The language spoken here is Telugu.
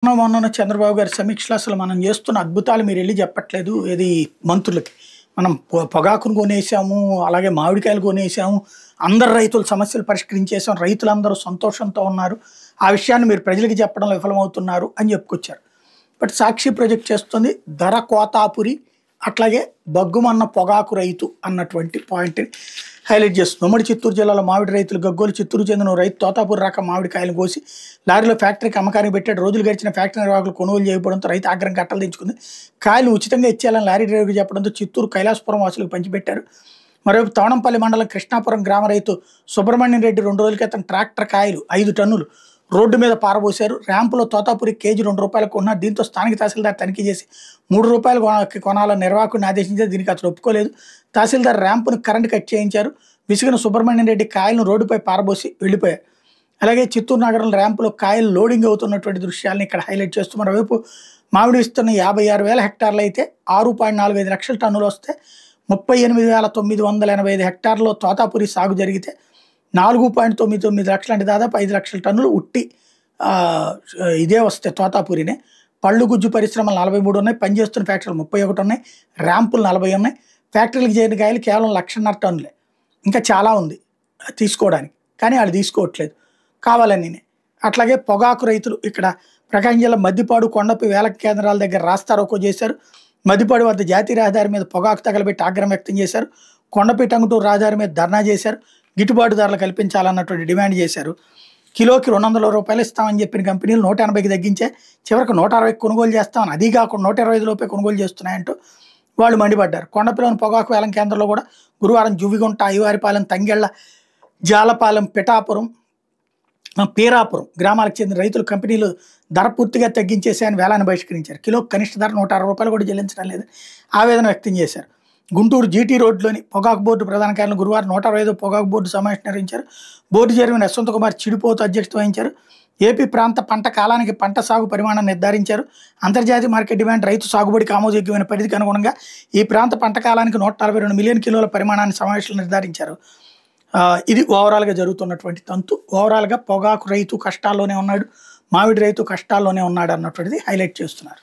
మొన్న చంద్రబాబు గారి సమీక్షలో అసలు మనం చేస్తున్న అద్భుతాలు మీరెళ్లి చెప్పట్లేదు. ఏది మంత్రులకి. మనం పొగాకును కొనేసాము, అలాగే మామిడికాయలు కొనేసాము. అందరు రైతుల సమస్యలు పరిష్కరించేసాం. రైతులందరూ సంతోషంతో ఉన్నారు. ఆ విషయాన్ని మీరు ప్రజలకి చెప్పడంలో విఫలమవుతున్నారు అని చెప్పుకొచ్చారు. బట్ సాక్షి ప్రాజెక్ట్ చేస్తుంది ధర కోతాపురి, అట్లాగే బగ్గుమన్న పొగాకు రైతు అన్నటువంటి పాయింట్‌ని హైలైట్ చేస్తుంది. ఉమ్మడి చిత్తూరు జిల్లాలో మామిడి రైతులు గగ్గోలు. చిత్తూరు చెందిన ఓ రైతు తోతాపూర్ రకం మామిడికాయలను కోసి లారీలో ఫ్యాక్టరీకి అమ్మకానికి పెట్టాడు. రోజులు గడిచిన ఫ్యాక్టరీ నిర్వాహకులు కొనుగోలు చేయకపోవడంతో రైతు ఆగ్రహం కట్టలు తెచ్చుకుంది. కాయలు ఉచితంగా ఇచ్చేయాలని లారీ డ్రైవర్కి చెప్పడంతో చిత్తూరు కైలాసపురం వాసులకు పంచిపెట్టారు. మరోవైపు తవణంపల్లి మండలం కృష్ణాపురం గ్రామ రైతు సుబ్రహ్మణ్యం రెడ్డి 2 రోజుల క్రితం ట్రాక్టర్ కాయలు 5 టన్నులు రోడ్డు మీద పారబోశారు. ర్యాంపులో తోతాపురి కేజీ ₹2 కొన్నారు. దీంతో స్థానిక తహసీల్దార్ తనిఖీ చేసి ₹3 కొనాలని నిర్వాహకుడిని ఆదేశించారు. దీనికి అతను ఒప్పుకోలేదు. తహసీల్దార్ ర్యాంపును కరెంట్ కట్ చేయించారు. విసిగిన సుబ్రహ్మణ్యం రెడ్డి కాయలను రోడ్డుపై పారబోసి వెళ్ళిపోయారు. అలాగే చిత్తూరు నగరంలో ర్యాంపులో కాయలు లోడింగ్ అవుతున్నటువంటి దృశ్యాలను ఇక్కడ హైలైట్ చేస్తూ మరోవైపు మామిడి విస్తీర్ణం 56,000 హెక్టార్లు అయితే 6.45 లక్షల టన్నులు వస్తే 38,985 హెక్టార్లలో తోతాపురి సాగు జరిగితే 4.99 లక్షలు, అంటే దాదాపు 5 లక్షల టన్నులు ఉట్టి ఇదే వస్తాయి తోతాపురినే. పళ్ళు గుజ్జు పరిశ్రమలు 43 ఉన్నాయి. పనిచేస్తున్న ఫ్యాక్టరీలు 31 ఉన్నాయి. ర్యాంపులు 40 ఉన్నాయి. ఫ్యాక్టరీలకు చేరిన కాయలు కేవలం 1,50,000 టన్నులే. ఇంకా చాలా ఉంది తీసుకోవడానికి, కానీ వాళ్ళు తీసుకోవట్లేదు కావాలని. అట్లాగే పొగాకు రైతులు ఇక్కడ ప్రకాశం జిల్లా మద్దిపాడు కొండపై వేల కేంద్రాల దగ్గర రాస్తారోకో చేశారు. మద్దిపాడు వద్ద జాతీయ రహదారి మీద పొగాకు తగలబెట్టి ఆగ్రహం వ్యక్తం చేశారు. కొండపై టంగుటూరు రహదారి మీద ధర్నా చేశారు. గిట్టుబాటు ధరలు కల్పించాలన్నటువంటి డిమాండ్ చేశారు. కిలోకి ₹200 ఇస్తామని చెప్పిన కంపెనీలు 180కి తగ్గించే చివరికి 160కి కొనుగోలు చేస్తామని, అది కాకుండా 125 లోపే కొనుగోలు చేస్తున్నాయంటూ వాళ్ళు మండిపడ్డారు. కొండపిలోని పొగాకు వేలం కేంద్రంలో కూడా గురువారం జువ్విగుంట, అయ్యవారిపాలెం, తంగెళ్ల, జాలపాలెం, పిఠాపురం, పీరాపురం గ్రామాలకు చెందిన రైతులు కంపెనీలు ధర పూర్తిగా తగ్గించేసాయని వేలాన్ని బహిష్కరించారు. కిలోకి కనిష్ట ధర ₹160 కూడా చెల్లించడం లేదని ఆవేదన వ్యక్తం చేశారు. గుంటూరు జీటీ రోడ్లోని పొగాకు బోర్డు ప్రధాన కార్యాలయం గురువారం 165వ పొగాకు బోర్డు సమావేశం నిర్వహించారు. బోర్డు చైర్మన్ యశ్వంత్ కుమార్ చిడిపోతు అధ్యక్షత వహించారు. ఏపీ ప్రాంత పంట కాలానికి పంట సాగు పరిమాణాన్ని నిర్ధారించారు. అంతర్జాతీయ మార్కెట్ డిమాండ్, రైతు సాగుబడికి ఆమోదయోగ్యమైన పరిధికి అనుగుణంగా ఈ ప్రాంత పంట కాలానికి 142 మిలియన్ కిలోల పరిమాణాన్ని సమావేశంలో నిర్ధారించారు. ఇది ఓవరాల్గా జరుగుతున్నటువంటి తంతు. ఓవరాల్గా పొగాకు రైతు కష్టాల్లోనే ఉన్నాడు, మామిడి రైతు కష్టాల్లోనే ఉన్నాడు అన్నటువంటిది హైలైట్ చేస్తున్నారు.